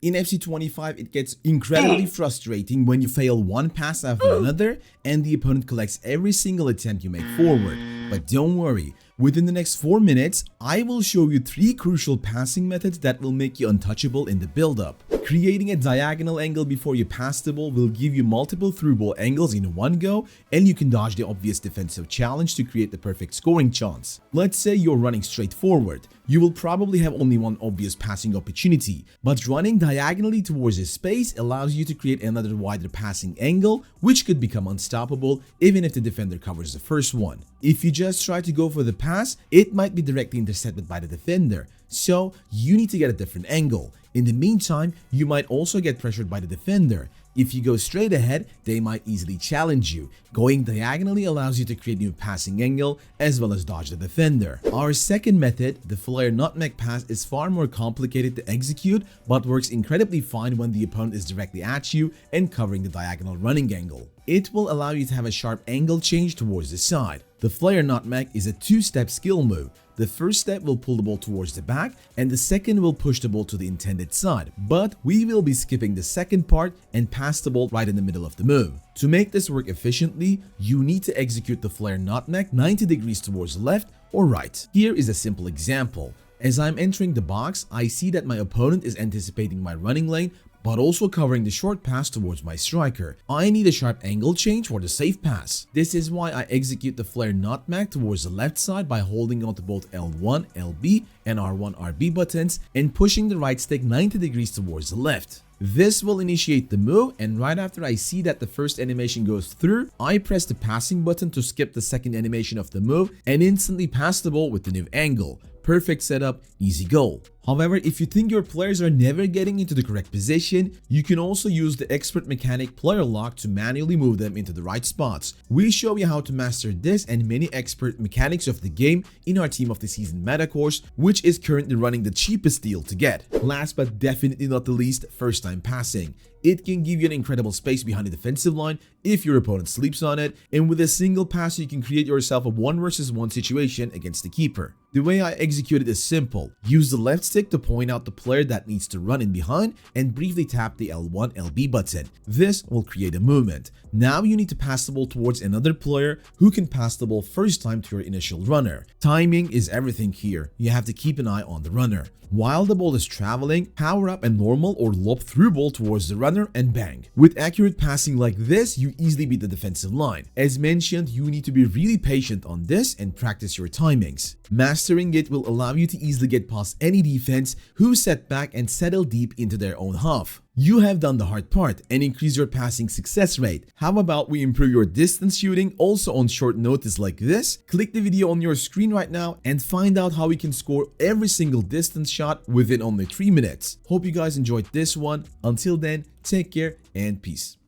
In FC25, it gets incredibly frustrating when you fail one pass after another and the opponent collects every single attempt you make forward. But don't worry, within the next 4 minutes, I will show you 3 crucial passing methods that will make you untouchable in the build-up. Creating a diagonal angle before you pass the ball will give you multiple through ball angles in one go, and you can dodge the obvious defensive challenge to create the perfect scoring chance. Let's say you're running straight forward. You will probably have only one obvious passing opportunity, but running diagonally towards a space allows you to create another wider passing angle, which could become unstoppable even if the defender covers the first one. If you just try to go for the pass, it might be directly intercepted by the defender, so you need to get a different angle. In the meantime, you might also get pressured by the defender. If you go straight ahead, they might easily challenge you. Going diagonally allows you to create a new passing angle as well as dodge the defender. Our second method, the Flair Nutmeg pass, is far more complicated to execute but works incredibly fine when the opponent is directly at you and covering the diagonal running angle. It will allow you to have a sharp angle change towards the side. The Flair Nutmeg is a 2-step skill move. The first step will pull the ball towards the back and the second will push the ball to the intended side, but we will be skipping the second part and pass the ball right in the middle of the move. To make this work efficiently, you need to execute the Flair Nutmeg 90 degrees towards left or right. Here is a simple example. As I'm entering the box, I see that my opponent is anticipating my running lane but also covering the short pass towards my striker. I need a sharp angle change for the safe pass. This is why I execute the Flair Nutmeg towards the left side by holding onto both L1, LB and R1, RB buttons and pushing the right stick 90 degrees towards the left. This will initiate the move, and right after I see that the first animation goes through, I press the passing button to skip the second animation of the move and instantly pass the ball with the new angle. Perfect setup, easy goal. However, if you think your players are never getting into the correct position, you can also use the expert mechanic player lock to manually move them into the right spots. We show you how to master this and many expert mechanics of the game in our Team of the Season meta course, which is currently running the cheapest deal to get. Last but definitely not the least, first time passing. It can give you an incredible space behind the defensive line if your opponent sleeps on it, and with a single pass you can create yourself a 1 versus 1 situation against the keeper. The way I execute it is simple. Use the left stick to point out the player that needs to run in behind and briefly tap the L1 LB button. This will create a movement. Now you need to pass the ball towards another player who can pass the ball first time to your initial runner. Timing is everything here. You have to keep an eye on the runner. While the ball is traveling, power up a normal or lob through ball towards the runner and bang. With accurate passing like this, you easily beat the defensive line. As mentioned, you need to be really patient on this and practice your timings. Mastering it will allow you to easily get past any defense who set back and settle deep into their own half. You have done the hard part and increase your passing success rate. How about we improve your distance shooting also on short notice like this? Click the video on your screen right now and find out how we can score every single distance shot within only 3 minutes. Hope you guys enjoyed this one. Until then, take care and peace.